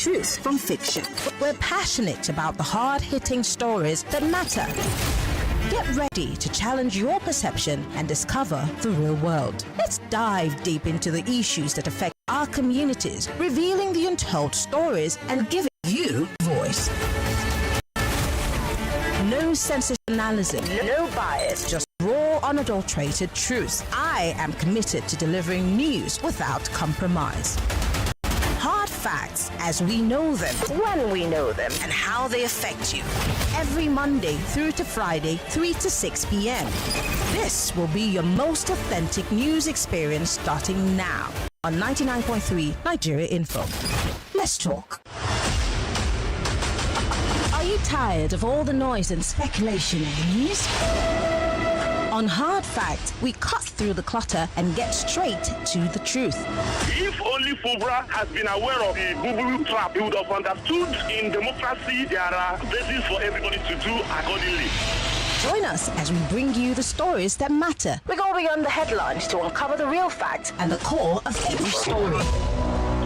truth from fiction. We're passionate about the hard-hitting stories that matter. Get ready to challenge your perception and discover the real world. Let's dive deep into the issues that affect our communities, revealing the untold stories and giving you voice. No sensationalism, no bias, just raw, unadulterated truth. I am committed to delivering news without compromise. Hard facts as we know them, when we know them, and how they affect you. Every Monday through to Friday, 3 to 6 p.m. This will be your most authentic news experience starting now on 99.3 Nigeria Info. Let's talk. Are you tired of all the noise and speculation in the news? On Hard Facts, we cut through the clutter and get straight to the truth. If only Fubra has been aware of the boo-boo trap, he would have understood in democracy there are bases for everybody to do accordingly. Join us as we bring you the stories that matter. We go beyond the headlines to uncover the real facts and the core of every story.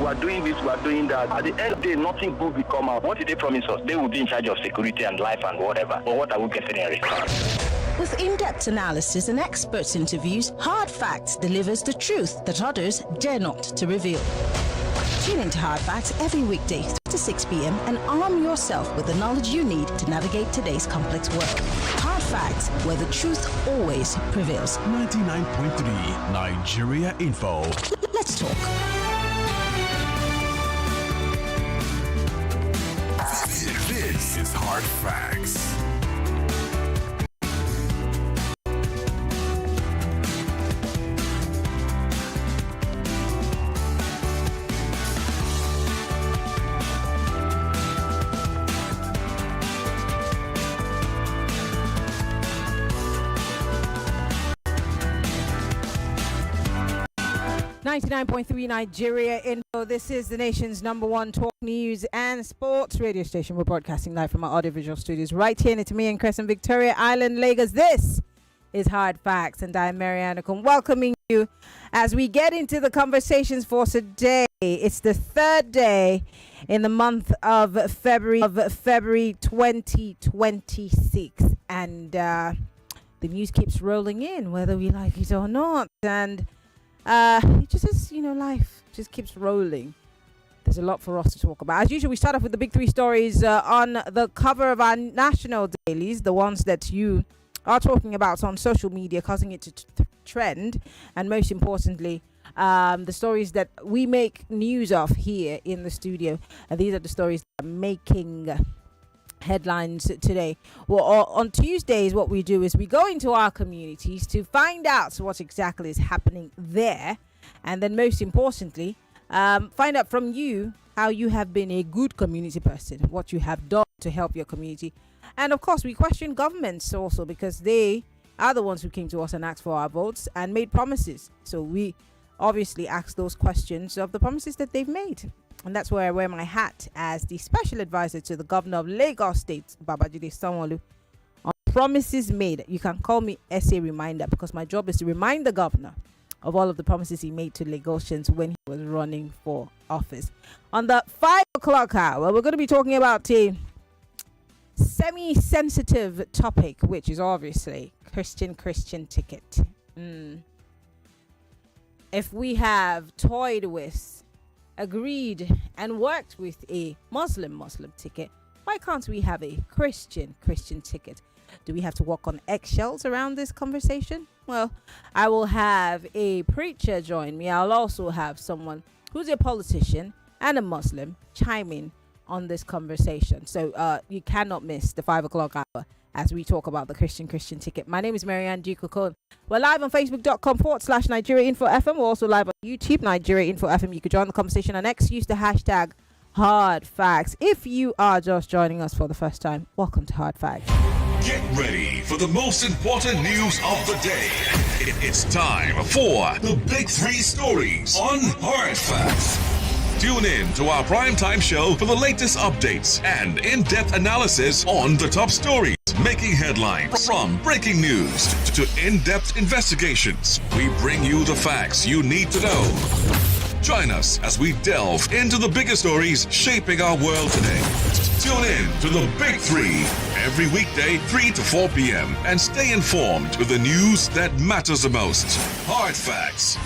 We are doing this, we are doing that. At the end of the day, nothing good will come out. What did they promise us? They will be in charge of security and life and whatever. But what are we getting in return? With in-depth analysis and experts interviews, Hard Facts delivers the truth that others dare not to reveal. Tune into Hard Facts every weekday 3 to 6 p.m. and arm yourself with the knowledge you need to navigate today's complex world. Hard Facts, where the truth always prevails. 99.3 Nigeria Info. Let's talk. This is Hard Facts. .3 Nigeria Info. This is the nation's #1 talk news and sports radio station. We're broadcasting live from our audiovisual studios right here in Itimi Crescent, Victoria Island, Lagos. This is Hard Facts, and I'm Maryann Okon, welcoming you as we get into the conversations for today. It's the third day in the month of February 2026, and the news keeps rolling in, whether we like it or not, and it just is, life just keeps rolling. There's a lot for us to talk about. As usual, we start off with the big three stories on the cover of our national dailies, the ones that you are talking about on social media, causing it to trend, and most importantly, the stories that we make news of here in the studio. And these are the stories that are making headlines today. Well, on Tuesdays, what we do is we go into our communities to find out what exactly is happening there, and then most importantly, find out from you how you have been a good community person, what you have done to help your community. And of course, we question governments also, because they are the ones who came to us and asked for our votes and made promises. So we obviously ask those questions of the promises that they've made. And that's where I wear my hat as the special advisor to the governor of Lagos State, Babajide Sanwo-Olu, on promises made. You can call me SA Reminder, because my job is to remind the governor of all of the promises he made to Lagosians when he was running for office. On the 5 o'clock hour, we're going to be talking about a semi-sensitive topic, which is obviously Christian ticket. If we have toyed with, agreed and worked with a Muslim ticket, why can't we have a Christian ticket? Do we have to walk on eggshells around this conversation? Well, I will have a preacher join me. I'll also have someone who's a politician and a Muslim chime in on this conversation. So you cannot miss the 5 o'clock hour as we talk about the Christian ticket. My name is Maryann Okon. We're live on facebook.com/Nigeria Info FM. We're also live on YouTube, Nigeria Info FM. You can join the conversation on X. Use the hashtag Hard Facts. If you are just joining us for the first time, welcome to Hard Facts. Get ready for the most important news of the day. It's time for the big three stories on Hard Facts. Tune in to our primetime show for the latest updates and in-depth analysis on the top stories making headlines. From breaking news to in-depth investigations, we bring you the facts you need to know. Join us as we delve into the biggest stories shaping our world today. Tune in to the Big Three every weekday, 3 to 4 p.m. and stay informed with the news that matters the most. Hard Facts,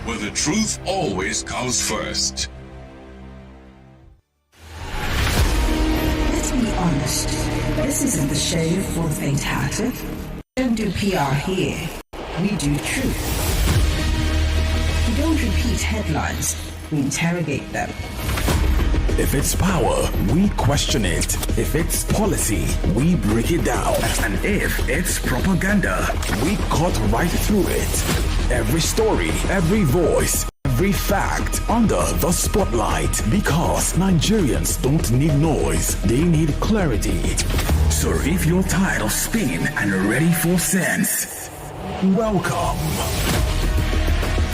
where the truth always comes first. Let's be honest. This isn't the show for the faint-hearted. We don't do PR here. We do truth. We don't repeat headlines. We interrogate them. If it's power, we question it. If it's policy, we break it down. And if it's propaganda, we cut right through it. Every story, every voice, every fact under the spotlight. Because Nigerians don't need noise, they need clarity. So if you're tired of spin and ready for sense, welcome.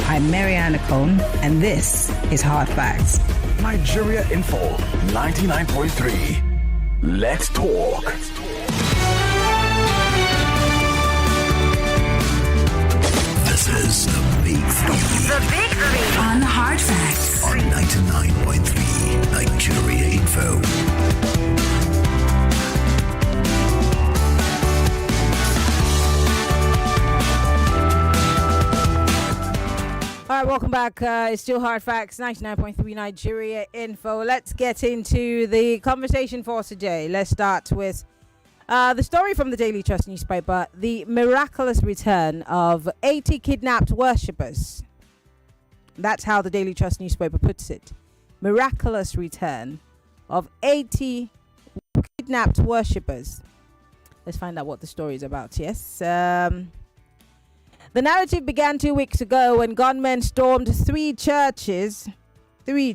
I'm Maryann Okon, and this is Hard Facts. Nigeria Info 99.3. Let's talk. This is the Big Three. The Big Three. On Hard Facts. On 99.3 Nigeria Info. All right, welcome back. It's still Hard Facts, 99.3 Nigeria Info. Let's get into the conversation for today. Let's start with the story from the Daily Trust newspaper, the miraculous return of 80 kidnapped worshippers. That's how the Daily Trust newspaper puts it. Miraculous return of 80 kidnapped worshippers. Let's find out what the story is about, yes. The narrative began 2 weeks ago when gunmen stormed three churches in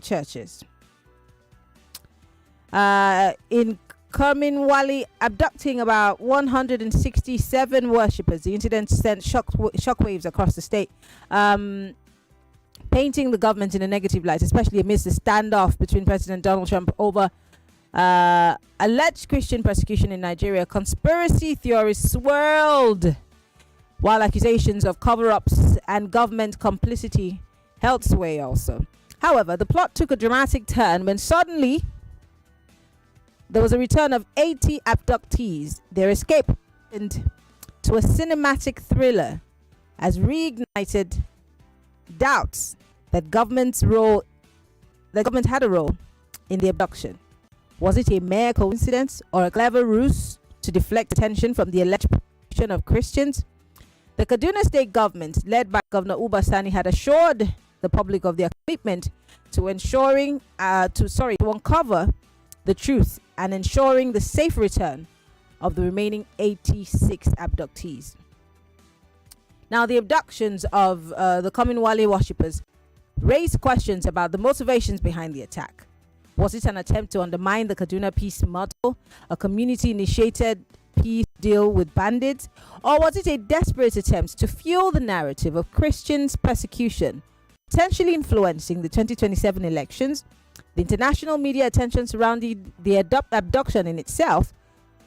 Kerminwali, abducting about 167 worshippers. The incident sent shockwaves across the state, painting the government in a negative light, especially amidst the standoff between President Donald Trump over alleged Christian persecution in Nigeria. Conspiracy theories swirled, while accusations of cover-ups and government complicity held sway also. However, the plot took a dramatic turn when suddenly there was a return of 80 abductees. Their escape turned to a cinematic thriller as reignited doubts that government had a role in the abduction. Was it a mere coincidence or a clever ruse to deflect attention from the alleged persecution of Christians? The Kaduna State government, led by Governor Uba Sani, had assured the public of their commitment to uncover the truth and ensuring the safe return of the remaining 86 abductees. Now, the abductions of the Kerminwali worshippers raised questions about the motivations behind the attack. Was it an attempt to undermine the Kaduna Peace Model, a community-initiated peace deal with bandits, or was it a desperate attempt to fuel the narrative of Christians' persecution, potentially influencing the 2027 elections? The international media attention surrounding the abduction in itself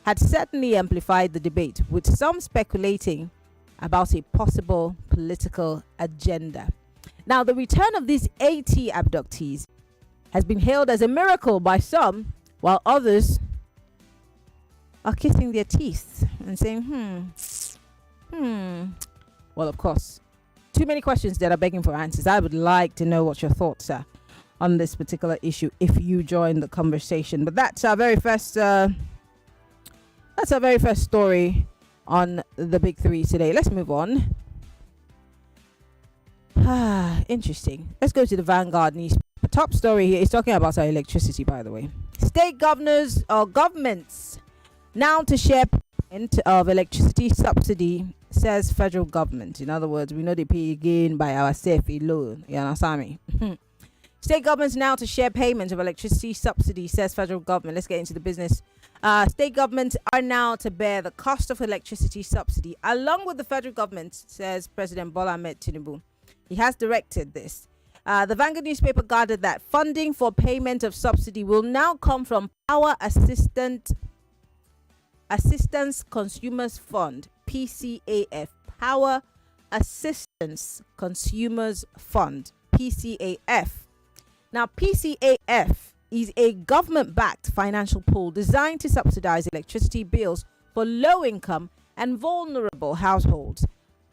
had certainly amplified the debate, with some speculating about a possible political agenda. Now, the return of these 80 abductees has been hailed as a miracle by some, while others are kissing their teeth and saying, Well, of course, too many questions that are begging for answers. I would like to know what your thoughts are on this particular issue if you join the conversation. But that's our very first story on the Big Three today. Let's move on. Interesting. Let's go to the Vanguard newspaper. Top story here is talking about our electricity, by the way. State governors or governments now to share payment of electricity subsidy, says federal government. In other words, we know they pay again by ourselves alone. You understand me? State governments now to share payment of electricity subsidy, says federal government. Let's get into the business. State governments are now to bear the cost of electricity subsidy along with the federal government, says President Bola Ahmed Tinubu. He has directed this. The Vanguard newspaper gathered that funding for payment of subsidy will now come from Power Assistance Consumers Fund, PCAF. Power Assistance Consumers Fund, PCAF. Now, PCAF is a government-backed financial pool designed to subsidize electricity bills for low-income and vulnerable households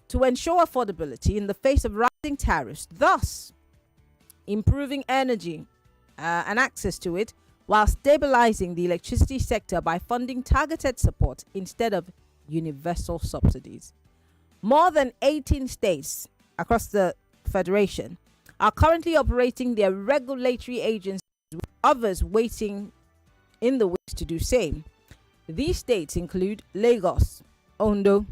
to ensure affordability in the face of rising tariffs, thus improving energy and access to it while stabilizing the electricity sector by funding targeted support instead of universal subsidies. More than 18 states across the Federation are currently operating their regulatory agencies, with others waiting in the wings to do same. These states include Lagos, Ondo,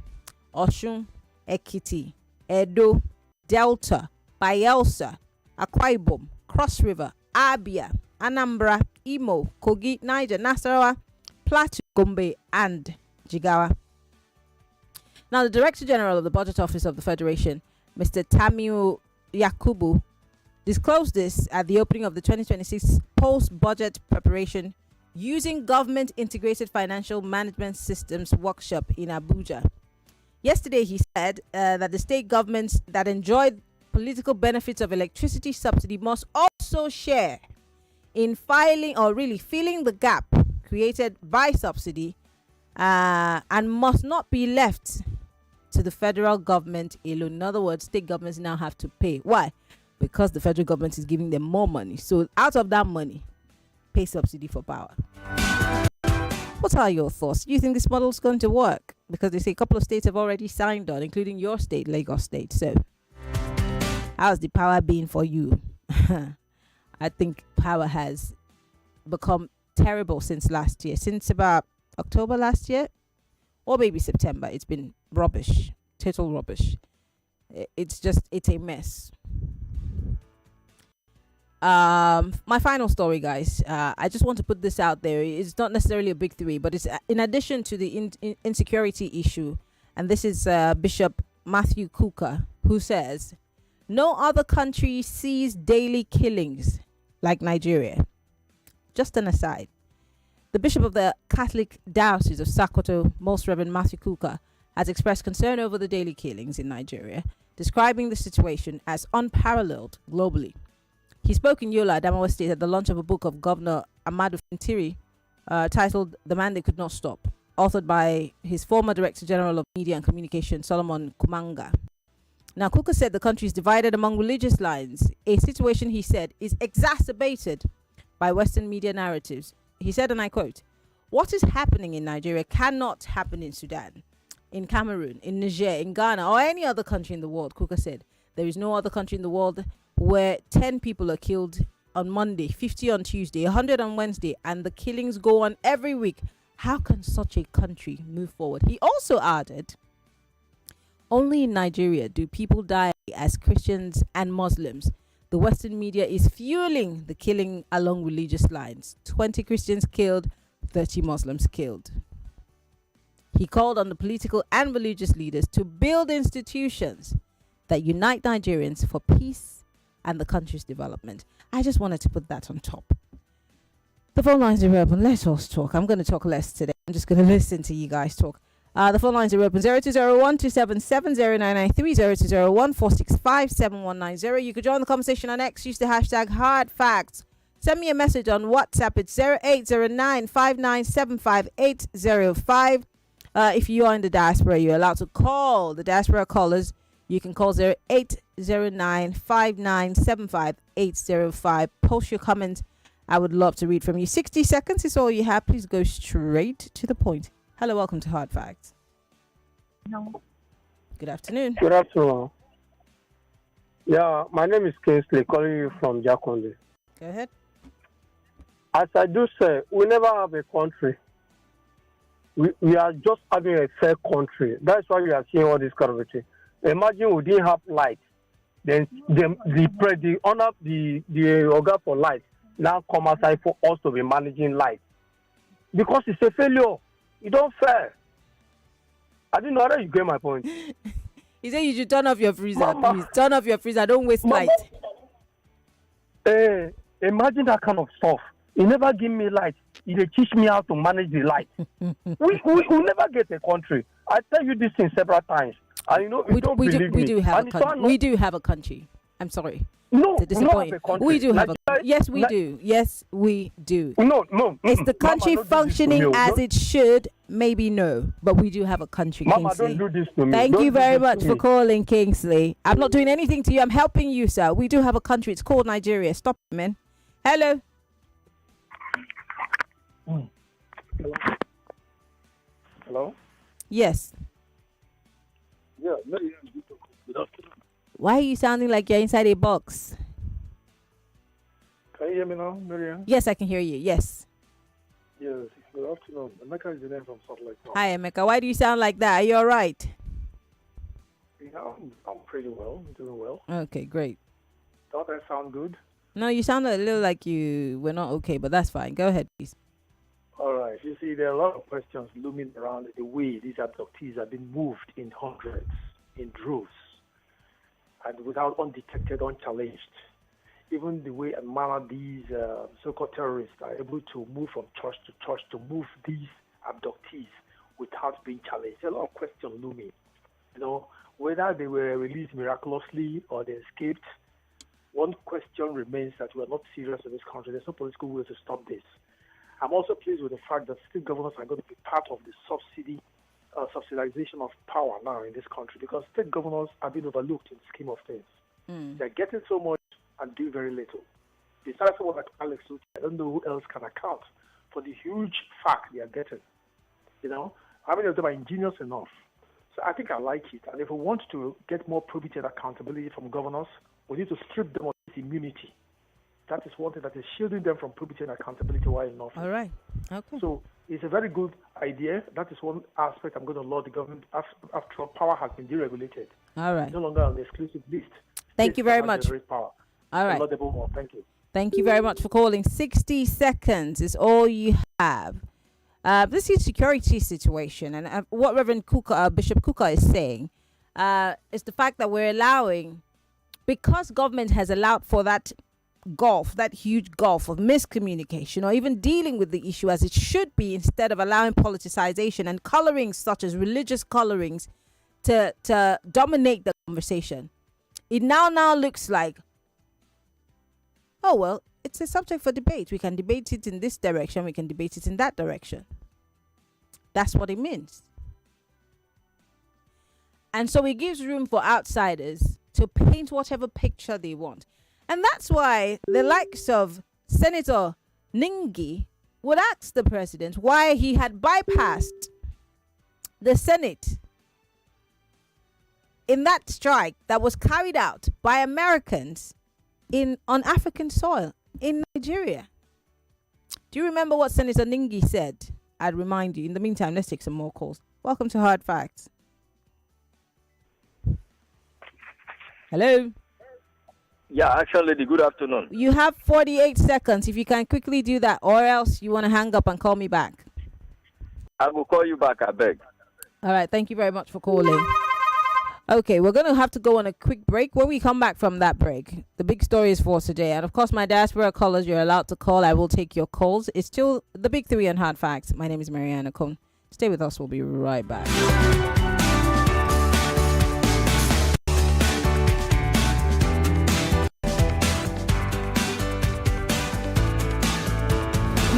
Osun, Ekiti, Edo, Delta, Bayelsa, Akwa Ibom, Cross River, Abia, Anambra, Imo, Kogi, Niger, Nasarawa, Plateau, Gombe, and Jigawa. Now, the Director General of the Budget Office of the Federation, Mr. Tamiu Yakubu, disclosed this at the opening of the 2026 post-budget preparation using government integrated financial management systems workshop in Abuja. Yesterday, he said that the state governments that enjoyed political benefits of electricity subsidy must also share in filing or really filling the gap created by subsidy and must not be left to the federal government alone. In other words, state governments now have to pay. Why? Because the federal government is giving them more money. So out of that money, pay subsidy for power. What are your thoughts? Do you think this model is going to work? Because they say a couple of states have already signed on, including your state, Lagos State. So how's the power been for you? I think power has become terrible since last year. Since about October last year, or maybe September, it's been rubbish. Total rubbish. It's a mess. My final story, guys. I just want to put this out there. It's not necessarily a big three, but it's in addition to the insecurity issue. And this is Bishop Matthew Kukah, who says, no other country sees daily killings like Nigeria. Just an aside. The Bishop of the Catholic Diocese of Sokoto, Most Reverend Matthew Kukah, has expressed concern over the daily killings in Nigeria, describing the situation as unparalleled globally. He spoke in Yola, Adamawa State, at the launch of a book of Governor Amadu Fintiri titled The Man They Could Not Stop, authored by his former Director General of Media and Communication, Solomon Kumanga. Now, Kukah said the country is divided among religious lines, a situation, he said, is exacerbated by Western media narratives. He said, and I quote, "What is happening in Nigeria cannot happen in Sudan, in Cameroon, in Niger, in Ghana, or any other country in the world." Kukah said, "There is no other country in the world where 10 people are killed on Monday, 50 on Tuesday, 100 on Wednesday, and the killings go on every week. How can such a country move forward?" He also added, "Only in Nigeria do people die as Christians and Muslims. The Western media is fueling the killing along religious lines. 20 Christians killed, 30 Muslims killed." He called on the political and religious leaders to build institutions that unite Nigerians for peace and the country's development. I just wanted to put that on top. The phone lines are open. Let us talk. I'm going to talk less today. I'm just going to listen to you guys talk. The phone lines are open. 0201 277 0993 0201 465 7190. You could join the conversation on X. Use the hashtag HardFacts. Send me a message on WhatsApp. It's 0809 597 805. If you are in the diaspora, you're allowed to call the diaspora callers. You can call 0809 597 805. Post your comments. I would love to read from you. 60 seconds is all you have. Please go straight to the point. Hello, welcome to Hard Facts. No. Good afternoon. Good afternoon. Yeah, my name is Kingsley, calling you from Jakonde. Go ahead. As I do say, we never have a country. We are just having a fair country. That's why we are seeing all this kind of thing. Imagine we didn't have light. Then the owner, the organ for light now come aside for us to be managing light. Because it's a failure. You don't fair. I didn't know that you get my point. He said you should turn off your freezer, Mama. Please. Turn off your freezer. Don't waste light. Imagine that kind of stuff. You never give me light. You teach me how to manage the light. we never get a country. I tell you this thing several times. And you know, you don't believe me. We do have a country. I'm sorry. No, To disappoint you. We do have a yes, we do. Yes, we do. No. Is the country Mama, functioning as it should? Maybe no, but we do have a country. Mama, Kingsley. don't do this to me. Thank Don't you do very this much to for me. calling, Kingsley. I'm not doing anything to you. I'm helping you, sir. We do have a country. It's called Nigeria. Stop it, man. Hello. Hello? Yes. Yeah, good afternoon. Why are you sounding like you're inside a box? Can you hear me now, Maryann? Yes, I can hear you. Yes. Yes, good afternoon. Emeka is the name from Salt Lake. Hi, Emeka. Why do you sound like that? Are you all right? Yeah, I'm pretty well. I'm doing well. Okay, great. Don't I sound good? No, you sounded a little like you were not okay, but that's fine. Go ahead, please. All right. You see, there are a lot of questions looming around the way these abductees have been moved in hundreds, in droves, and without undetected, unchallenged. Even the way and manner these so-called terrorists are able to move from church to church to move these abductees without being challenged. There are a lot of questions looming. You know, whether they were released miraculously or they escaped, one question remains that we are not serious in this country. There's no political will to stop this. I'm also pleased with the fact that state governors are going to be part of the subsidization of power now in this country, because state governors have been overlooked in the scheme of things. They're getting so much and do very little. Besides someone like Alex Luthi, I don't know who else can account for the huge fact they are getting. You know, how many of them are ingenious enough? So I think I like it. And if we want to get more probity and accountability from governors, we need to strip them of this immunity. That is one thing that is shielding them from probity and accountability while in office. All right. Okay. So it's a very good idea. That is one aspect I'm going to laud the government. After all, power has been deregulated. All right. It's no longer on the exclusive list. Thank you very much. Power. All right. More. Thank you. Thank you very much for calling. 60 seconds is all you have. This insecurity situation, and what Reverend Kukah, Bishop Kukah is saying, is the fact that we're allowing, because government has allowed for that huge gulf of miscommunication, or even dealing with the issue as it should be, instead of allowing politicization and colorings such as religious colorings to dominate the conversation. It now looks like, oh, well, it's a subject for debate. We can debate it in this direction. We can debate it in that direction. That's what it means. And so it gives room for outsiders to paint whatever picture they want. And that's why the likes of Senator Ningi would ask the president why he had bypassed the Senate in that strike that was carried out by Americans on African soil in Nigeria. Do you remember what Senator Ningi said? I'd remind you. In the meantime, let's take some more calls. Welcome to Hard Facts. Hello. Yeah, actually, good afternoon. You have 48 seconds. If you can quickly do that, or else you want to hang up and call me back. I will call you back, I beg. All right. Thank you very much for calling. Okay, we're going to have to go on a quick break. When we come back from that break, the big story is for today. And of course, my diaspora callers, you're allowed to call. I will take your calls. It's still the big three on Hard Facts. My name is Maryann Okon. Stay with us. We'll be right back.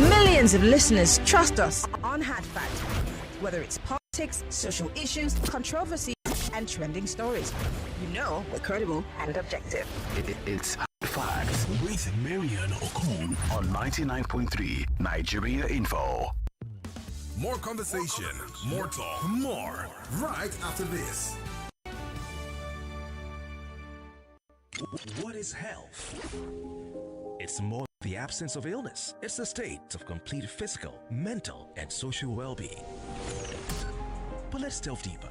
Millions of listeners trust us on Hard Facts, whether it's politics, social issues, controversies, and trending stories. You know we're credible and objective. It's Hard Facts with Maryann Okon on 99.3 Nigeria Info. More conversation, more talk, more right after this. What is health? It's more than the absence of illness. It's the state of complete physical, mental, and social well-being. But let's delve deeper.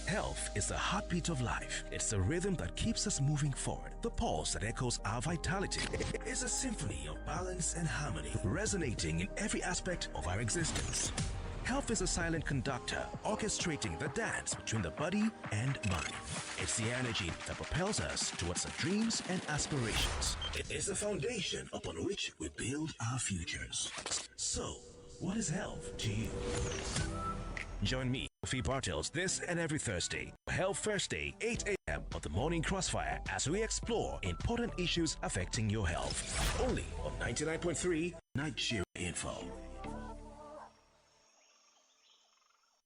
Health is the heartbeat of life. It's the rhythm that keeps us moving forward. The pulse that echoes our vitality. It's a symphony of balance and harmony, resonating in every aspect of our existence. Health is a silent conductor, orchestrating the dance between the body and mind. It's the energy that propels us towards our dreams and aspirations. It is the foundation upon which we build our futures. So, what is health to you? Join me, Sophie Bartels, this and every Thursday. Health Thursday, 8 a.m. p.m. on the Morning Crossfire as we explore important issues affecting your health. Only on 99.3 Nigeria Info.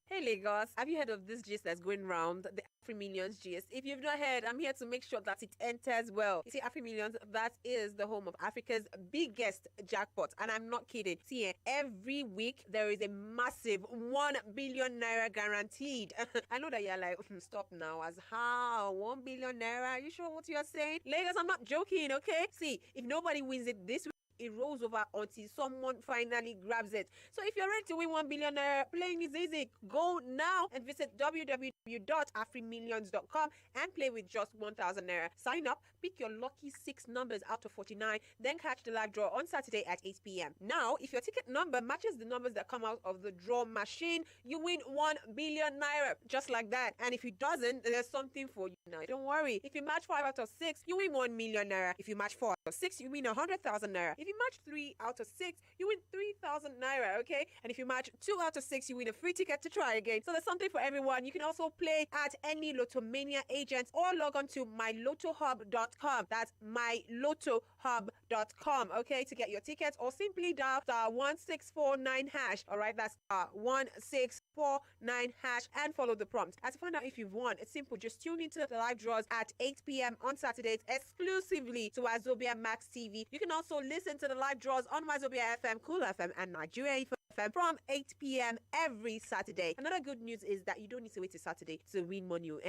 Hey Lagos, have you heard of this gist that's going round, the AfriMillions gist? If you've not heard, I'm here to make sure that it enters well. You see, AfriMillions, that is the home of Africa's biggest jackpot, and I'm not kidding. See, every week there is a massive 1 billion naira guaranteed. I know that you're like, stop now, as how? 1 billion naira? Are you sure what you're saying? Lagos, I'm not joking, okay? See, if nobody wins it this week, it rolls over until someone finally grabs it. So if you're ready to win 1 billion naira, playing is easy. Go now and visit www.afrimillions.com and play with just 1,000 naira. Sign up, pick your lucky 6 numbers out of 49, then catch the live draw on Saturday at 8 p.m. Now, if your ticket number matches the numbers that come out of the draw machine, you win 1 billion naira, just like that. And if it doesn't, there's something for you now. Don't worry. If you match 5 out of 6, you win 1 million naira. If you match 4 out of 6, you win 100,000 naira. If you match 3 out of 6, you win 3,000 naira, okay? And if you match 2 out of 6, you win a free ticket to try again. So there's something for everyone. You can also play at any Lotomania agent or log on to mylotohub.com. That's mylotohub.com, okay, to get your tickets, or simply dial *1649#. All right, that's *1649# and follow the prompt. And to find out if you've won, it's simple. Just tune into the live draws at 8 p.m. on Saturdays exclusively to Wazobia Max TV. You can also listen to the live draws on Wazobia FM, Cool FM, and Nigeria FM from 8 p.m. every Saturday. Another good news is that you don't need to wait till Saturday to win money. You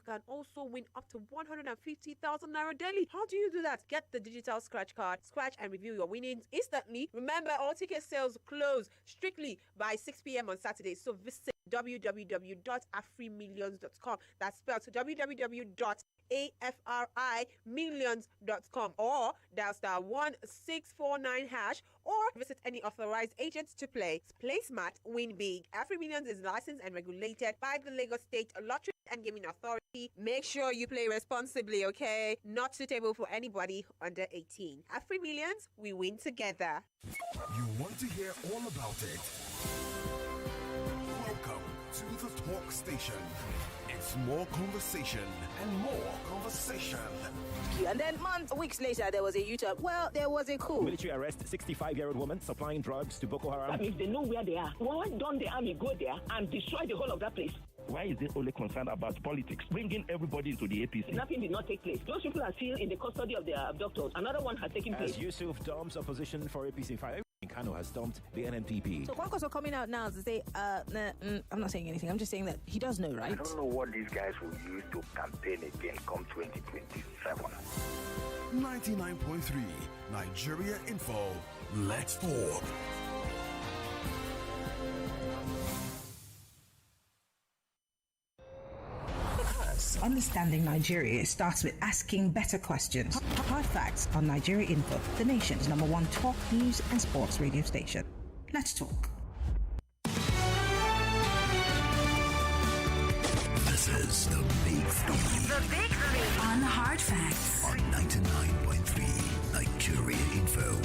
can also win up to 150,000 naira daily. How do you do that? Get the digital scratch card, scratch and review your winnings instantly. Remember, all ticket sales close strictly by 6 p.m. on Saturday. So visit www.afrimillions.com. That's spelled www.afrimillions.com, or dial *1649# or visit any authorized agent to play. Play smart, win big. AfriMillions is licensed and regulated by the Lagos State Lottery and Gaming Authority. Make sure you play responsibly, okay? Not suitable for anybody under 18. AfriMillions, we win together. You want to hear all about it? Welcome to the Talk Station. It's more conversation and more conversation. And then weeks later, there was a U-turn. Well, there was a coup. Military arrest 65-year-old woman supplying drugs to Boko Haram. If they know where they are, why don't the army go there and destroy the whole of that place? Why is it only concerned about politics? Bringing everybody into the APC. Nothing did not take place. Those people are still in the custody of their abductors. Another one has taken place. As Yusuf dumps opposition for APC fire, Kano has dumped the NNPP. So Kwankwaso coming out now to say, I'm not saying anything. I'm just saying that he does know, right? I don't know what these guys will use to campaign again come 2027. 99.3 Nigeria Info. Let's talk. Understanding Nigeria starts with asking better questions. Hard facts on Nigeria Info, the nation's #1 talk, news and sports radio station. Let's talk. This is the Big Three. The Big Three on Hard Facts on 99.3 Nigeria Info.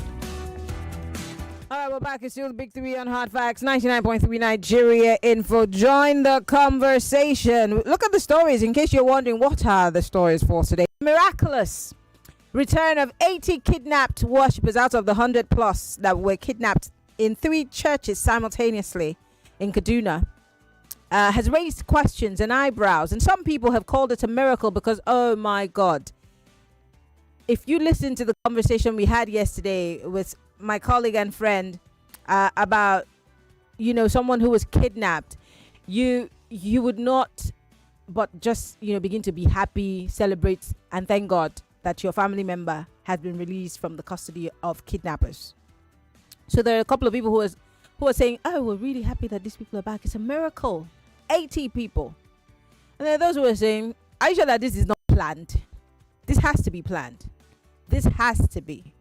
All right, we're back. It's still the Big Three on Hard Facts, 99.3 Nigeria Info. Join the conversation. Look at the stories in case you're wondering what are the stories for today. Miraculous return of 80 kidnapped worshippers out of the 100 plus that were kidnapped in 3 churches simultaneously in Kaduna has raised questions and eyebrows. And some people have called it a miracle because, oh my God. If you listen to the conversation we had yesterday with my colleague and friend about someone who was kidnapped, you would not but just begin to be happy, celebrate, and thank God that your family member has been released from the custody of kidnappers. So there are a couple of people who are saying, oh, we're really happy that these people are back, it's a miracle. 80 people. And there are those who are saying, are you sure that this is not planned? This has to be planned. This has to be.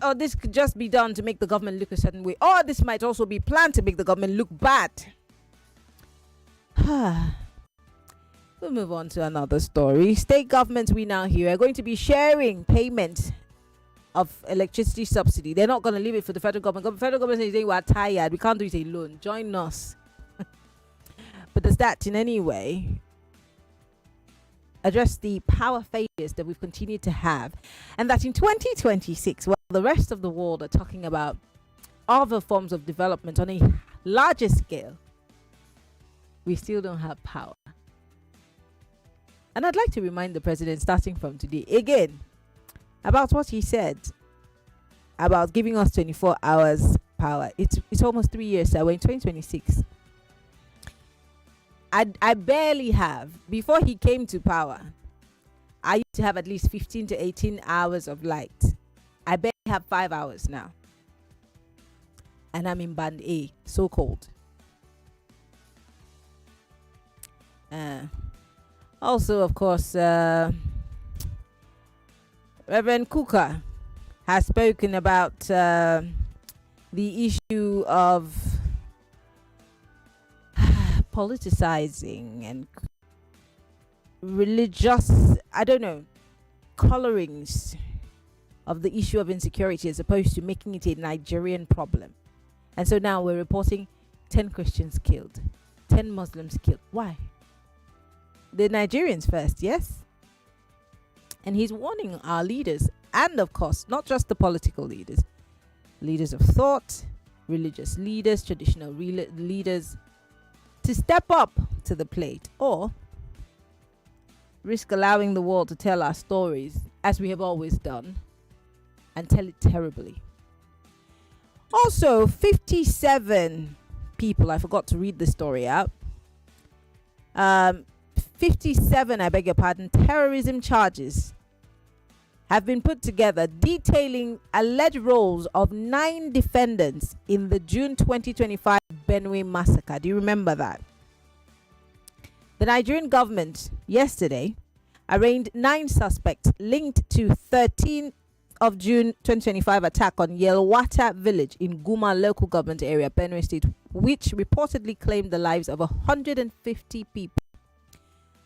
Or this could just be done to make the government look a certain way. Or this might also be planned to make the government look bad. We'll move on to another story. State governments, we now hear, are going to be sharing payment of electricity subsidy. They're not going to leave it for the federal government. The federal government is saying, we're tired. We can't do it alone. Join us. But does that in any way address the power failures that we've continued to have, and that in 2026, while the rest of the world are talking about other forms of development on a larger scale, we still don't have power. And I'd like to remind the president, starting from today, again, about what he said about giving us 24 hours power. It's almost 3 years, so we're in 2026. I barely have. Before he came to power, I used to have at least 15 to 18 hours of light. I barely have 5 hours now. And I'm in band A, so called. Also, of course, Reverend Kukah has spoken about the issue of politicizing and religious, colorings of the issue of insecurity as opposed to making it a Nigerian problem. And so now we're reporting 10 Christians killed, 10 Muslims killed. Why? The Nigerians first, yes? And he's warning our leaders, and of course, not just the political leaders, leaders of thought, religious leaders, traditional leaders, to step up to the plate or risk allowing the world to tell our stories as we have always done and tell it terribly. Also, 57 people, I forgot to read the story out. 57, I beg your pardon, terrorism charges have been put together detailing alleged roles of 9 defendants in the June 2025 Benue massacre. Do you remember that? The Nigerian government yesterday arraigned 9 suspects linked to 13th of June 2025 attack on Yelwata village in Guma local government area, Benue State, which reportedly claimed the lives of 150 people.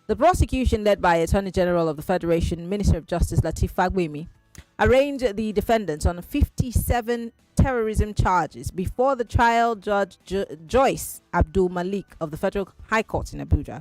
The prosecution, led by Attorney General of the Federation, Minister of Justice Lateef Fagbemi, arraigned the defendants on 57 terrorism charges before the trial judge Joyce Abdul Malik of the Federal High Court in Abuja.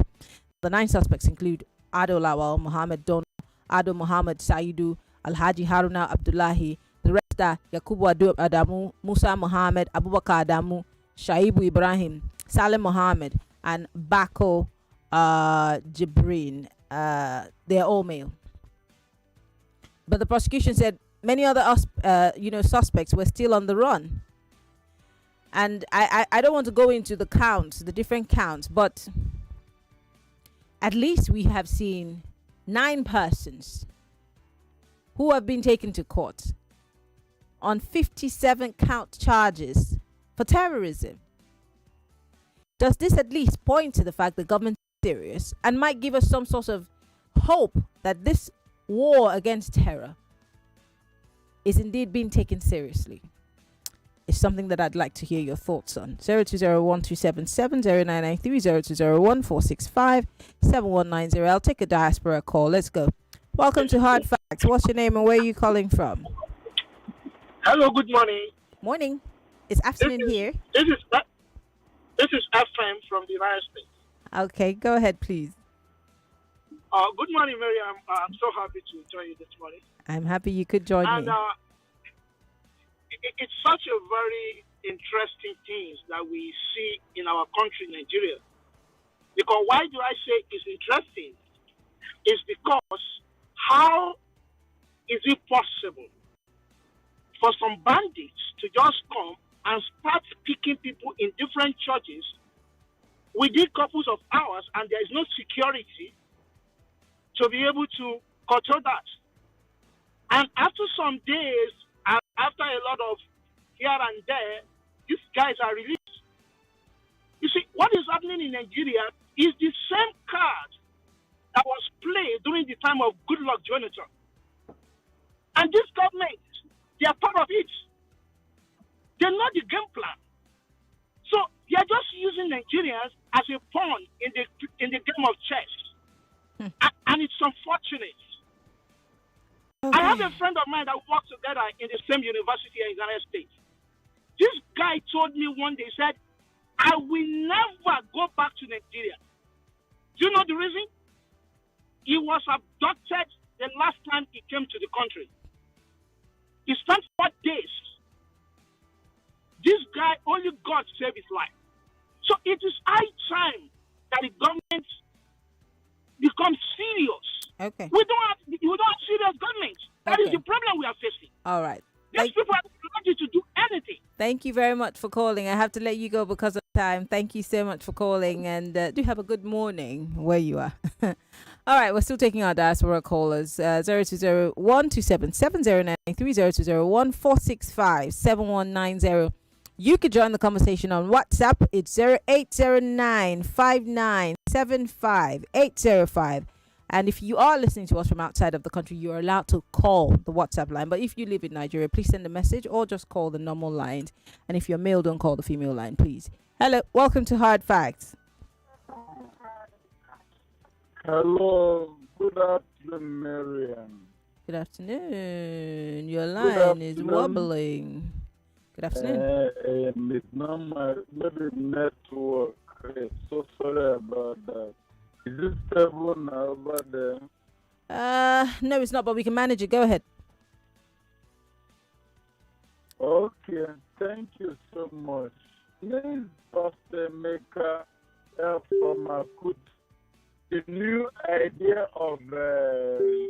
The 9 suspects include Ado Lawal, Mohammed Don, Ado Muhammad Saidu, Alhaji Haruna Abdullahi, the rest are Yakubu Adamu, Musa Muhammad, Abubakar Adamu, Shaibu Ibrahim, Salim Muhammad, and Bako Jibrin. They're all male. But the prosecution said many other suspects were still on the run. And I don't want to go into the counts, the different counts, but at least we have seen 9 persons who have been taken to court on 57 count charges for terrorism. Does this at least point to the fact the government is serious and might give us some sort of hope that this war against terror is indeed being taken seriously? It's something that I'd like to hear your thoughts on. 0201-277-0993, 0201-465-7190. I'll take a diaspora call. Let's go. Welcome to Hard Facts. What's your name and where are you calling from? Hello, good morning. Morning. It's afternoon here. This is FM from the United States. Okay, go ahead, please. Good morning, Maryann. I'm so happy to join you this morning. I'm happy you could join me. It's such a very interesting thing that we see in our country, Nigeria. Because why do I say it's interesting? It's because how is it possible for some bandits to just come and start picking people in different churches within couples of hours and there is no security to be able to control that? And after some days, and after a lot of here and there, these guys are released. You see, what is happening in Nigeria is the same card that was played during the time of Goodluck Jonathan. And this government, they are part of it. They know the game plan. So they are just using Nigerians as a pawn in the game of chess. And it's unfortunate. Okay. I have a friend of mine that works together in the same university in the United States. This guy told me one day, he said, I will never go back to Nigeria. Do you know the reason? He was abducted the last time he came to the country. He spent 4 days. This guy, only God saved his life. So it is high time that the government becomes serious. Okay. We don't have serious government. That is the problem we are facing. All right. These people are not ready to do anything. Thank you very much for calling. I have to let you go because of time. Thank you so much for calling, and do have a good morning where you are. All right, we're still taking our diaspora callers. 020-127-7093, 020-1465-7190. You could join the conversation on WhatsApp. It's 0809-5975-805. And if you are listening to us from outside of the country, you're allowed to call the WhatsApp line. But if you live in Nigeria, please send a message or just call the normal line. And if you're male, don't call the female line, please. Hello, welcome to Hard Facts. Hello, good afternoon, Maryann. Good afternoon. Your line is wobbling. Good afternoon. It's not my network. So sorry about that. Is it stable now over there? No, it's not, but we can manage it. Go ahead. Okay, thank you so much. Please, Pastor Maker, from Akut, the new idea of the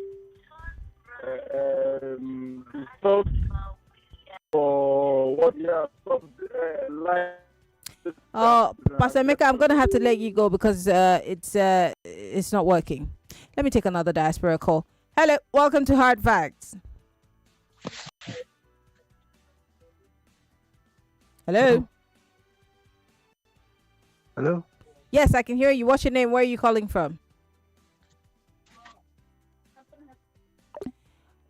stuff for what you have like. Oh, Pastor Emeka, I'm gonna have to let you go because it's not working. Let me take another diaspora call. Hello, welcome to Hard Facts. Hello. Hello. Yes, I can hear you. What's your name? Where are you calling from?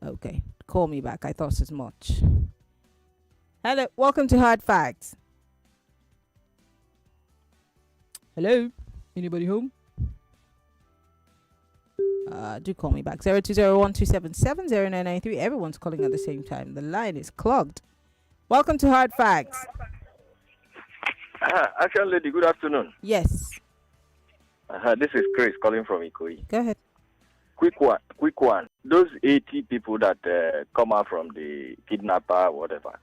Okay, call me back. I thought as much. Hello, welcome to Hard Facts. Hello? Anybody home? Do call me back. 020-127-7093. Everyone's calling at the same time. The line is clogged. Welcome to Hard Facts. Action lady, good afternoon. Yes. This is Chris calling from Ikoyi. Go ahead. Quick one. Those 80 people that come out from the kidnapper, whatever.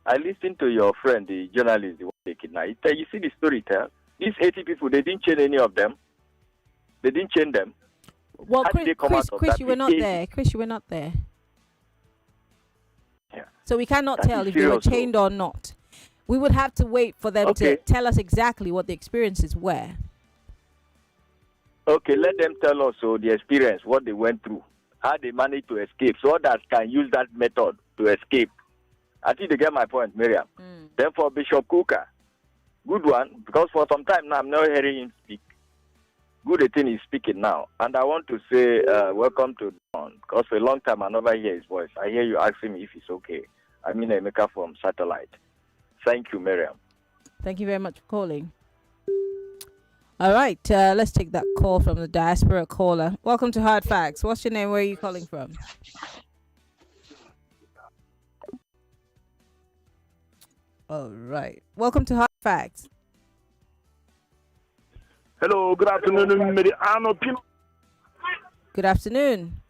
I listened to your friend, the journalist, the one they kidnapped. You see the story tell? These 80 people, they didn't chain any of them. They didn't chain them. Well, Chris, you were not there. Chris, you were not there. Yeah. So we cannot tell if they were chained or not. We would have to wait for them to tell us exactly what the experiences were. Okay, let them tell us the experience, what they went through, how they managed to escape, so others can use that method to escape. I think they get my point, Miriam. Then for Bishop Kukah, good one, because for some time now I'm not hearing him speak. Good thing he's speaking now. And I want to say welcome to Don, because for a long time I never hear his voice. I hear you asking me if it's okay. I mean, Emeka from Satellite. Thank you, Miriam. Thank you very much for calling. All right, let's take that call from the diaspora caller. Welcome to Hard Facts. What's your name? Where are you calling from? All right. Welcome to Hard Facts. Hello, good afternoon, Maryann Okon. Good afternoon.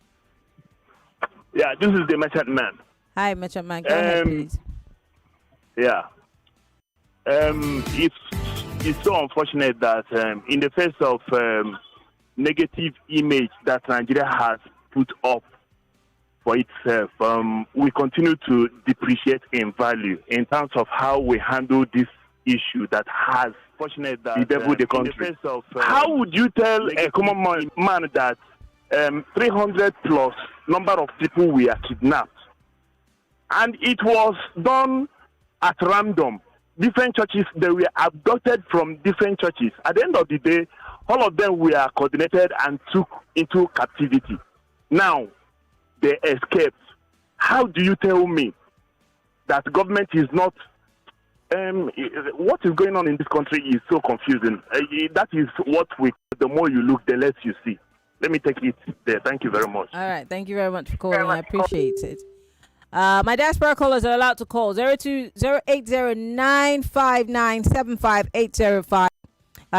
Yeah, this is the merchant man. Hi, merchant man. Go ahead, please. Yeah. It's so unfortunate that in the face of negative image that Nigeria has put up for itself, we continue to depreciate in value in terms of how we handle this issue that has fortunate that bedeviled the country. How would you tell a common man that 300 plus number of people were kidnapped, and it was done at random? Different churches, they were abducted from different churches. At the end of the day, all of them were coordinated and took into captivity. Now, they escaped. How do you tell me that government is not... what is going on in this country is so confusing. That is what the more you look, the less you see. Let me take it there. Thank you very much. All right. Thank you very much for calling. I appreciate it. My diaspora callers are allowed to call 08095975805.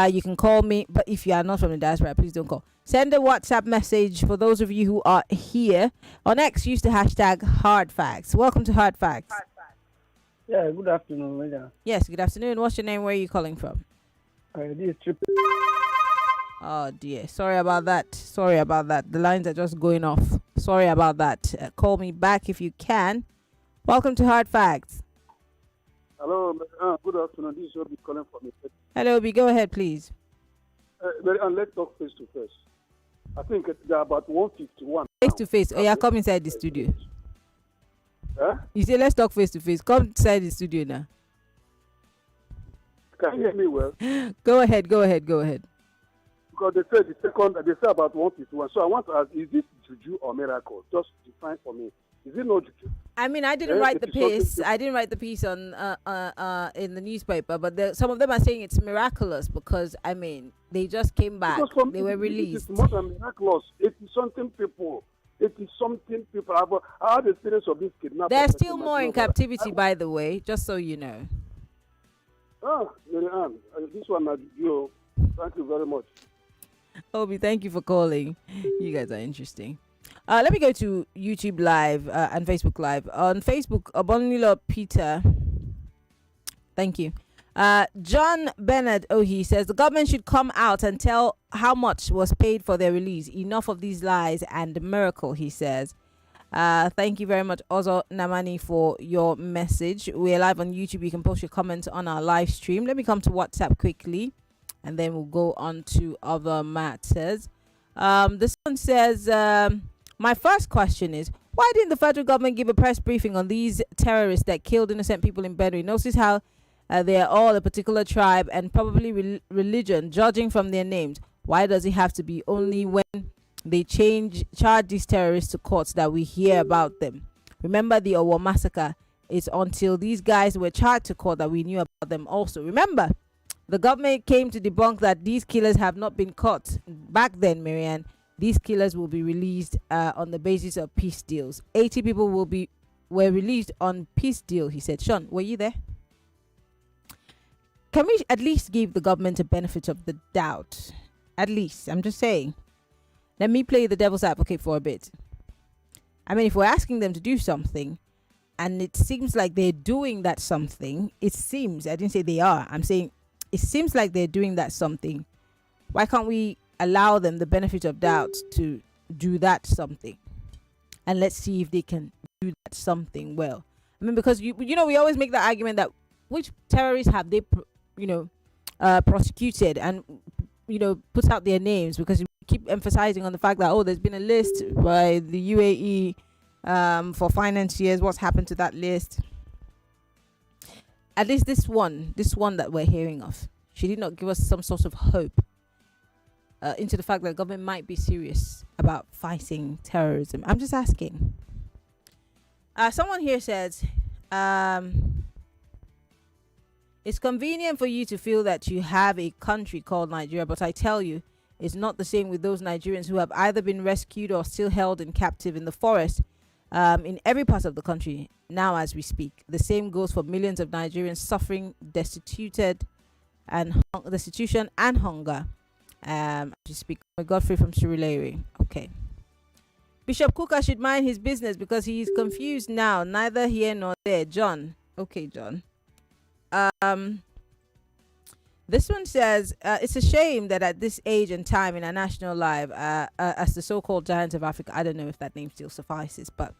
You can call me, but if you are not from the diaspora, please don't call. Send a WhatsApp message for those of you who are here. On X, use the hashtag Hard Facts. Welcome to Hard Facts. Yeah, good afternoon, madam. Yes, good afternoon. What's your name? Where are you calling from? This is Triple. Oh dear, sorry about that. The lines are just going off. Sorry about that. Call me back if you can. Welcome to Hard Facts. Hello, good afternoon. This is Obi calling from me. Hello, Obi. Go ahead, please. Let's talk face to face. I think there are about 151. Face to face. Oh, yeah, come inside the studio. Huh? You say let's talk face to face. Come inside the studio now. Can you hear me well? Go ahead. Because they say about 151. So I want to ask, is this juju or miracle? Just define for me. Is it no juju? I mean, I didn't write the piece. I didn't write the piece on in the newspaper, but some of them are saying it's miraculous because I mean they just came back. They were released. It's more than miraculous. 80-something people. I had the experience of this kidnapping. There's still more in captivity, by the way, just so you know. Maryann, this one, you. Thank you very much. Obi, thank you for calling. You guys are interesting. Let me go to YouTube Live and Facebook Live. On Facebook, Obonilo Peter. Thank you. John Bernard he says the government should come out and tell how much was paid for their release. Enough of these lies and miracle, he says. Thank you very much, Ozo Namani, for your message. We're live on YouTube. You can post your comments on our live stream. Let me come to WhatsApp quickly, and then we'll go on to other matters. This one says, my first question is, why didn't the federal government give a press briefing on these terrorists that killed innocent people in Benue? Notice how they are all a particular tribe and probably religion, judging from their names. Why does it have to be only when they charge these terrorists to courts that we hear about them? Remember the Owo massacre. It's until these guys were charged to court that we knew about them also. Remember, the government came to debunk that these killers have not been caught. Back then, Maryann, these killers will be released on the basis of peace deals. 80 people were released on peace deal, he said. Sean, were you there? Can we at least give the government a benefit of the doubt? At least, I'm just saying. Let me play the devil's advocate for a bit. I mean, if we're asking them to do something, and it seems like they're doing that something, I didn't say they are, I'm saying it seems like they're doing that something. Why can't we allow them the benefit of doubt to do that something? And let's see if they can do that something well. I mean, because, we always make the argument that which terrorists have they, prosecuted and, put out their names, because we keep emphasizing on the fact that, there's been a list by the UAE for financiers. What's happened to that list? At least this one that we're hearing of, she did not give us some sort of hope into the fact that the government might be serious about fighting terrorism. I'm just asking. Someone here says, it's convenient for you to feel that you have a country called Nigeria, but I tell you, it's not the same with those Nigerians who have either been rescued or still held in captive in the forest in every part of the country now as we speak. The same goes for millions of Nigerians suffering destitution and hunger. As we speak, Godfrey from Surulere. Okay. Bishop Kukah should mind his business because he is confused now, neither here nor there. John. Okay, John. This one says, it's a shame that at this age and time in our national life, as the so-called giants of Africa, I don't know if that name still suffices, but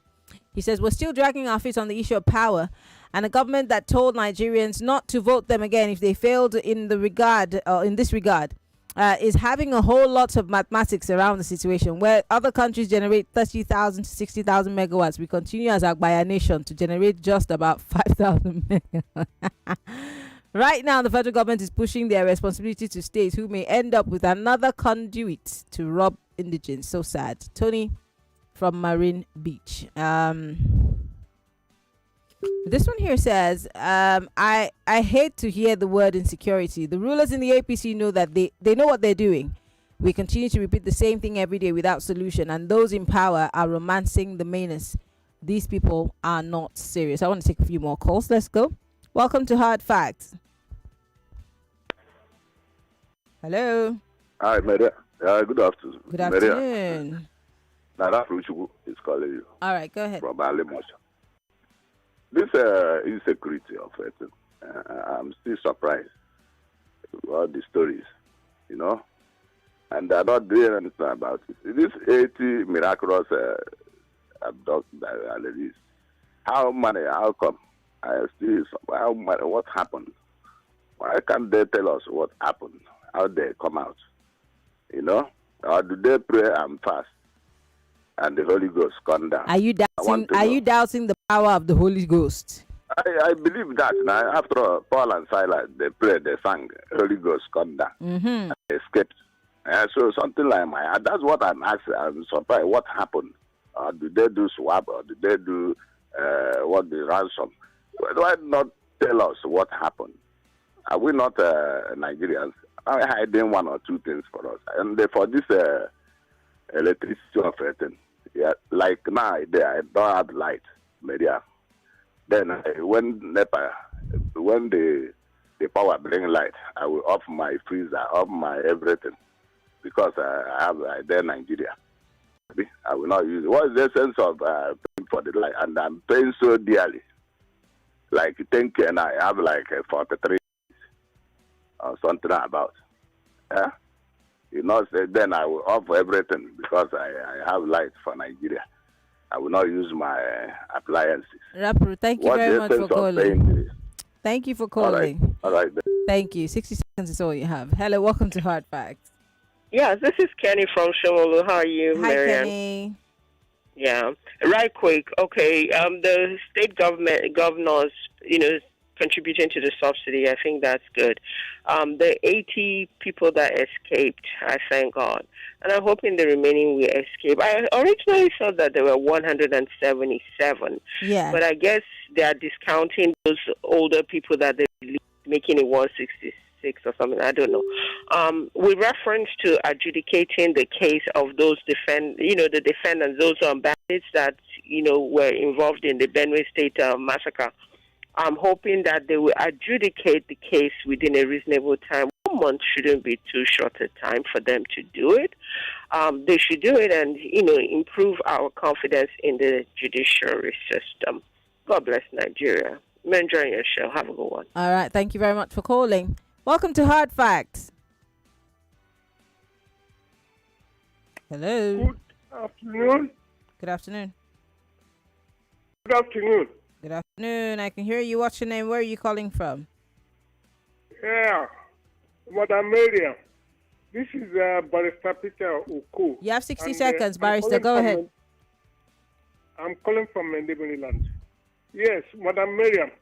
he says, we're still dragging our feet on the issue of power, and a government that told Nigerians not to vote them again if they failed in this regard, is having a whole lot of mathematics around the situation. Where other countries generate 30,000 to 60,000 megawatts, we continue as Agbaya nation to generate just about 5,000 megawatts. Right now, the federal government is pushing their responsibility to states who may end up with another conduit to rob indigents. So sad. Tony from Marine Beach. This one here says, I hate to hear the word insecurity. The rulers in the APC know that they know what they're doing. We continue to repeat the same thing every day without solution, and those in power are romancing the menace. These people are not serious. I want to take a few more calls. Let's go. Welcome to Hard Facts. Hello. Hi, Maria. Good afternoon. Good afternoon. Nara Fruchuku is calling you. All right, go ahead. From Alimosha. This insecurity of it, I'm still surprised with all the stories, and they're not doing anything about it. This 80 miraculous abducted ladies, how come? What happened? Why can't they tell us what happened? How they come out? Or do they pray and fast and the Holy Ghost come down? Are you doubting the power of the Holy Ghost? I believe that. Now, after all, Paul and Silas, they prayed, they sang, Holy Ghost come down. And they escaped. So something like that's what I'm asking. I'm surprised. What happened? Do they do swap or do they do the ransom? Why not tell us what happened? Are we not Nigerians? Are hiding one or two things for us? And for this electricity of everything, like now I don't have light, Maria. Then when the power bring light, I will off my freezer, off my everything, because I there Nigeria. I will not use it. What is the sense of paying for the light? And I'm paying so dearly. Like 10K and I have like 43 or something about. Yeah? Then I will off everything because I have light for Nigeria. I will not use my appliances. Rapper, thank you very much for calling. Thank you for calling. All right. Thank you. 60 seconds is all you have. Hello, welcome to Hard Facts. Yes, this is Kenny from Shomolu. How are you, Hi, Maryann? Kenny. Yeah. Right quick. Okay. The state governors, contributing to the subsidy, I think that's good. The 80 people that escaped, I thank God. And I'm hoping the remaining will escape. I originally thought that there were 177. Yeah. But I guess they are discounting those older people that they're making it 166 or something. I don't know. With reference to adjudicating the case of those the defendants, those bandits that, were involved in the Benue State massacre, I'm hoping that they will adjudicate the case within a reasonable time. 1 month shouldn't be too short a time for them to do it. They should do it and, improve our confidence in the judiciary system. God bless Nigeria. I'm enjoying your show. Have a good one. All right. Thank you very much for calling. Welcome to Hard Facts. Hello. Good afternoon. Good afternoon. Good afternoon. Good afternoon. I can hear you. What's your name? Where are you calling from? Yeah, Madam Maryann. This is Barrister Peter Oko. You have 60 seconds, Barrister. Go ahead. I'm calling from Mandevilleland. Yes, Madam Maryann.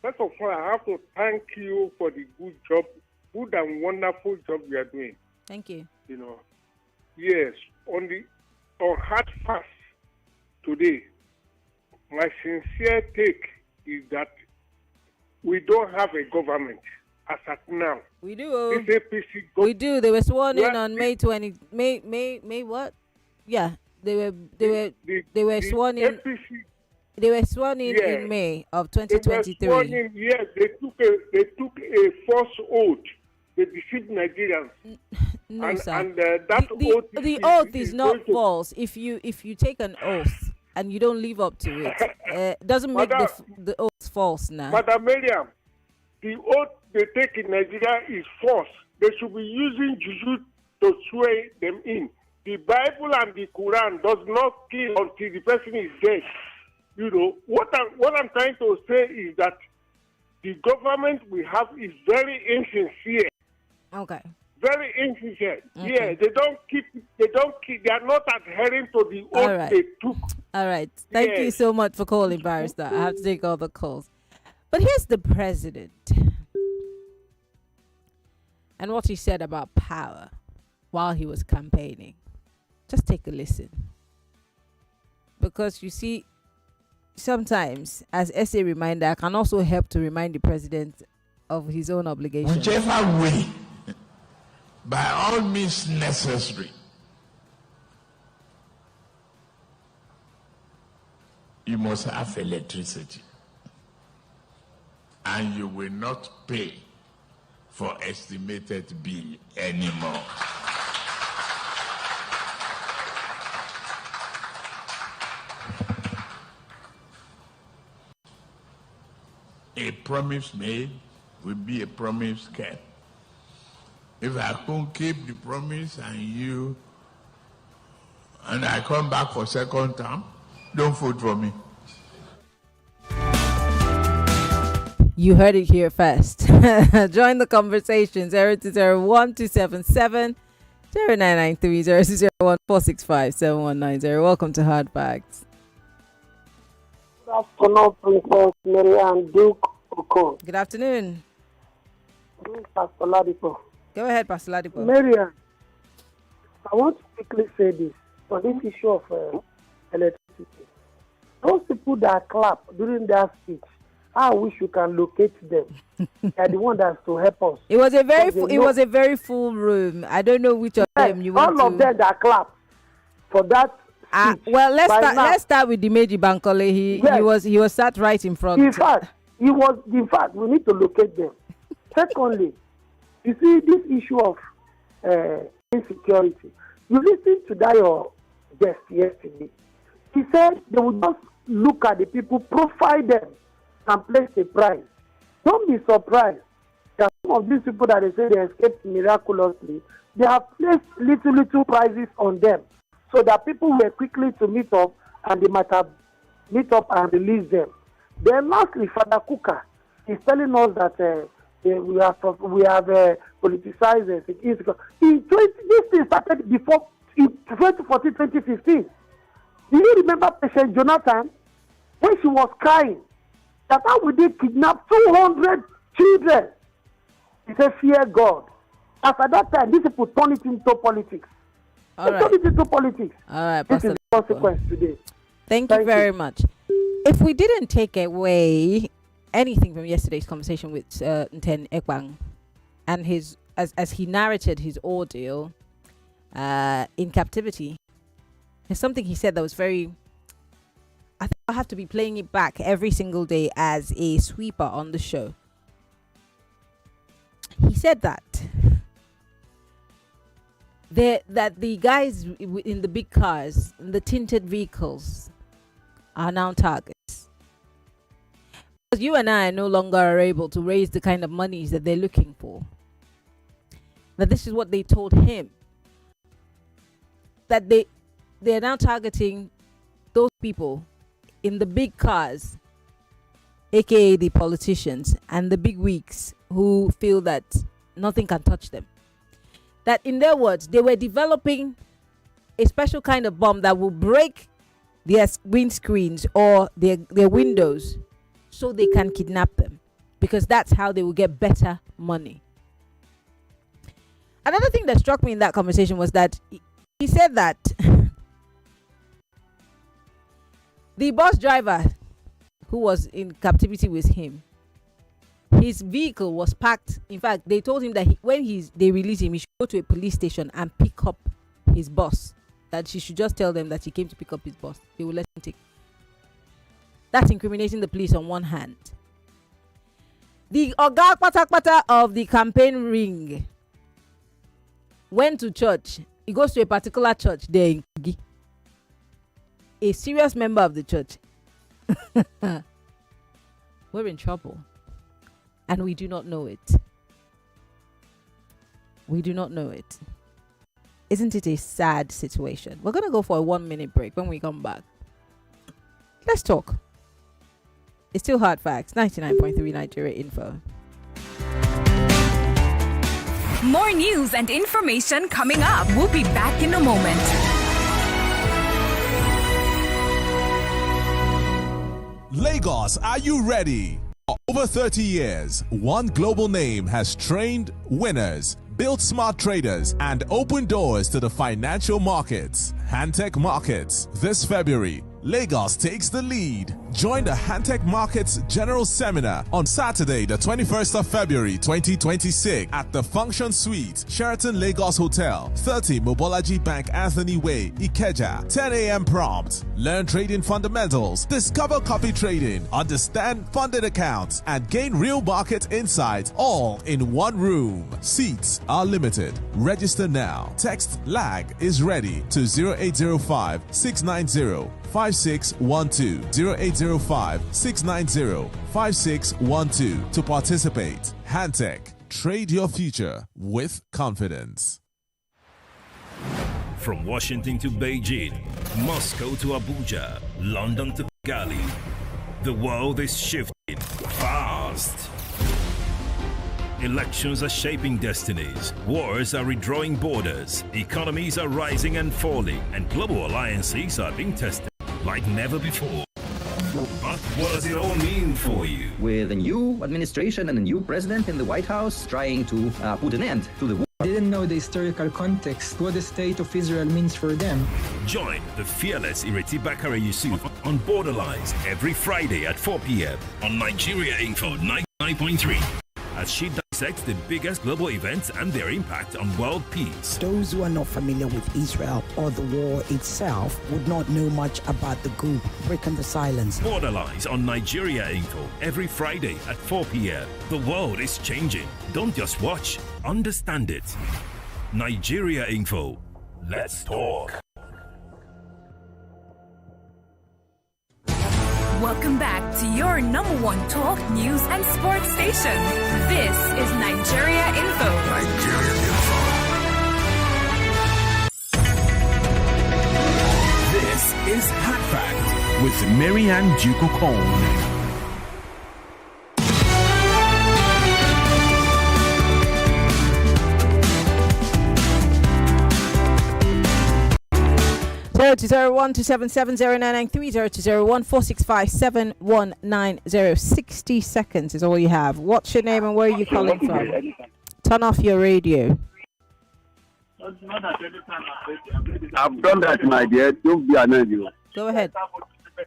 First of all, I have to thank you for the good and wonderful job you are doing. Thank you. Yes, on Hard Facts today, my sincere take is that we don't have a government as at now. We do. This APC we do. They were sworn in on May 20. May what? Yeah, they were sworn in. APC, they were sworn in May of 2023. They were sworn in, yes, they took a false oath. They deceived Nigerians. No, and, sir. And that the oath is not false. If you take an oath and you don't live up to it, doesn't make the oath false now. Madam Maryann, the oath they take in Nigeria is false. They should be using juju to swear them in. The Bible and the Quran does not kill until the person is dead. What I'm trying to say is that the government we have is very insincere. Okay. Very insincere. Okay. Yeah, they are not adhering to the oath they took. All right. Thank you so much for calling, Barrister. I have to take all the calls. But here's the president and what he said about power while he was campaigning. Just take a listen. Because you see, sometimes, as essay reminder, I can also help to remind the president of his own obligation. Whichever way, by all means necessary, you must have electricity. And you will not pay for estimated bill anymore. A promise made will be a promise kept. If I can't keep the promise and I come back for second term, don't vote for me. You heard it here first. Join the conversation 0201-277-0993 0201-465-7190. Welcome to Hard Facts. Good afternoon, Princess Maryann Okon. Good afternoon. This is Pastor Ladipo. Go ahead, Pastor Ladipo. Maryann, I want to quickly say this on this issue of electricity. Those people that clap during their speech, I wish you can locate them. They're the one that's to help us. It was a very very full room. I don't know which of them you want all of them that clap for that. Well, let's start with Dimeji Bankole. He was sat right in front. In fact, we need to locate them. Secondly, you see this issue of insecurity. You listened to that your guest yesterday. He said they would just look at the people, profile them, and place a price. Don't be surprised that some of these people that they say they escaped miraculously, they have placed little prices on them, so that people were quickly to meet up, and they might have meet up and release them. Then lastly, Father Kukah is telling us that we have politicized it. This thing started before in 2014, 2015. Do you remember Patient Jonathan when she was crying that how would they kidnap 200 children? He said, fear God. As at that time, these people turn it into politics. Turn it into politics. All right, this is the consequence today. Thank you very much. If we didn't take away anything from yesterday's conversation with Nten Ekbang and his as he narrated his ordeal in captivity, there's something he said that was very. I think I'll have to be playing it back every single day as a sweeper on the show. He said that the guys in the big cars, in the tinted vehicles, are now targets. Because you and I no longer are able to raise the kind of monies that they're looking for. That this is what they told him. That they're now targeting those people in the big cars, aka the politicians and the big wigs who feel that nothing can touch them. That in their words, they were developing a special kind of bomb that will break their windscreens or their windows so they can kidnap them, because that's how they will get better money. Another thing that struck me in that conversation was that he said that the bus driver who was in captivity with him, his vehicle was parked. In fact, they told him that they release him, he should go to a police station and pick up his bus. That she should just tell them that he came to pick up his bus. They will let him take. That's incriminating the police on one hand. The Oga Patakpata of the campaign ring went to church. He goes to a particular church there in Kogi. A serious member of the church. We're in trouble. And we do not know it. We do not know it. Isn't it a sad situation? We're going to go for a 1-minute break. When we come back, let's talk. It's still Hard Facts, 99.3 Nigeria Info. More news and information coming up. We'll be back in a moment. Lagos, are you ready? For over 30 years, one global name has trained winners, built smart traders, and opened doors to the financial markets. Hantech Markets. This February, Lagos takes the lead. Join the Hantech Markets General Seminar on Saturday, the 21st of February 2026 at the Function Suite, Sheraton Lagos Hotel, 30 Mobolaji Bank Anthony Way, Ikeja, 10 a.m. prompt. Learn trading fundamentals, discover copy trading, understand funded accounts, and gain real market insights all in one room. Seats are limited. Register now. Text LAG is ready to 0805 690 5612 0805 690 5612 to participate. Hantech, trade your future with confidence. From Washington to Beijing, Moscow to Abuja, London to Kigali, the world is shifting fast. Elections are shaping destinies, wars are redrawing borders, economies are rising and falling, and global alliances are being tested like never before. But what does it all mean for you? With a new administration and a new president in the White House trying to put an end to the war. I didn't know the historical context, what the state of Israel means for them. Join the fearless Ireti Bakare Yusuf on Borderlines every Friday at 4 p.m. on Nigeria Info 99.3. As she dissects the biggest global events and their impact on world peace. Those who are not familiar with Israel or the war itself would not know much about the group. Breaking the silence. Borderlines on Nigeria Info every Friday at 4 p.m. The world is changing. Don't just watch, understand it. Nigeria Info. Let's talk. Welcome back to your number one talk, news, and sports station. This is Nigeria Info. Nigeria Info. This is Hot Fact with Maryann Okon. 0201-277-0993, 60 seconds is all you have. What's your name and where are you calling from? Turn off your radio. I've done that, my dear. Don't be annoyed. Go ahead.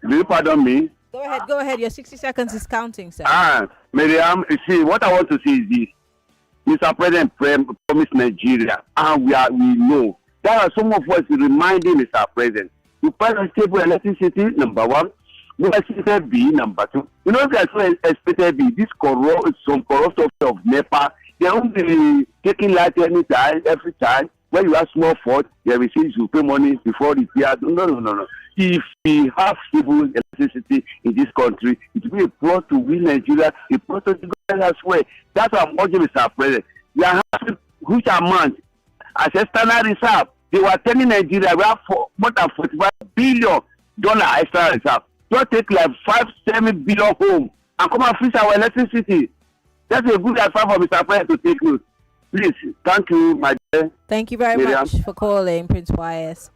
Do you pardon me? Go ahead. Your 60 seconds is counting, sir. Miriam, you see, what I want to see is this. Mr. President promised Nigeria, and we know. There are some of us reminding Mr. President. You price stable electricity, number one. You expected B, number two. You know, guys, expected B. This some corrupt of NEPA, they won't be taking light every time. When you have small fault, they will say you pay money before repair. No. If we have stable electricity in this country, it will be a plus to win Nigeria, a plus to the government as well. That's what I'm urging Mr. President. We are having huge amount as external reserve. They were telling Nigeria we have more than $45 billion external reserve. Just take like 5-7 billion home and come and fix our electricity. That's a good advice for Mr. President to take note. Please, thank you, my dear. Thank you very Miriam. much for calling, Prince YS.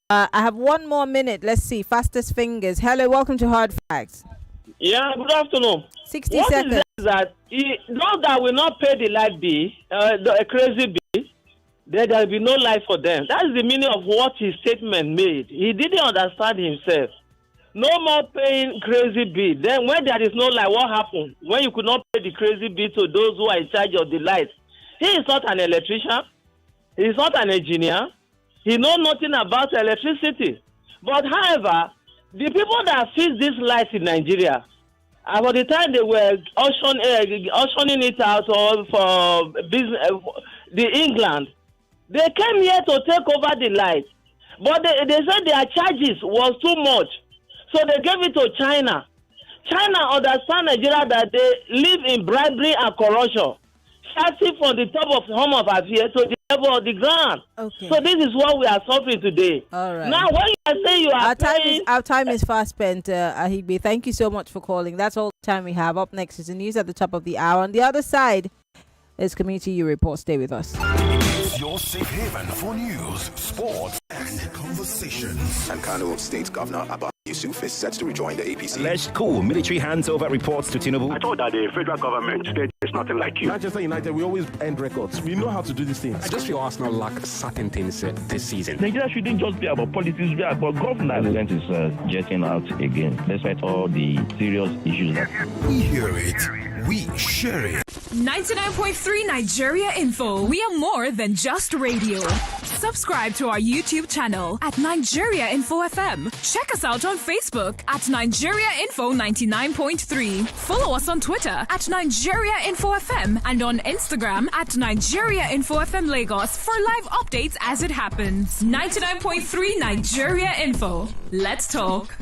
I have 1 more minute. Let's see. Fastest fingers. Hello, welcome to Hard Facts. Yeah, good afternoon. 60 what seconds. What is that? Those that will not pay the light bill, a crazy bill, there will be no light for them. That is the meaning of what his statement made. He didn't understand himself. No more paying crazy bill. Then when there is no light, what happened? When you could not pay the crazy bill to those who are in charge of the light. He is not an electrician. He is not an engineer. He knows nothing about electricity. But however, the people that fix these lights in Nigeria, by the time they were auctioning it out for business, the England, they came here to take over the light. But they said their charges was too much. So they gave it to China. China understand Nigeria that they live in bribery and corruption. Starting from the top of Home of Affairs to the level of the ground. Okay. So this is what we are suffering today. All right. Now, when you are saying you are our time is fast spent, Ahigbe. Thank you so much for calling. That's all the time we have. Up next is the news at the top of the hour. On the other side is Community U Report. Stay with us. It's your safe haven for news, sports, and conversations. And Kano State Governor Abba Yusuf is set to rejoin the APC. Alleged coup, military hands over reports to Tinubu. I thought that the federal government said there's nothing like you. Manchester United, we always end records. We know how to do these things. I just feel Arsenal lack certain things this season. Nigeria shouldn't just be about politics, be about governance. President is jetting out again, despite all the serious issues. We hear it. We share it. 99.3 Nigeria Info. We are more than just radio. Subscribe to our YouTube channel at Nigeria Info FM. Check us out on Facebook at Nigeria Info 99.3. Follow us on Twitter at Nigeria Info FM and on Instagram at Nigeria Info FM Lagos for live updates as it happens. 99.3 Nigeria Info. Let's talk.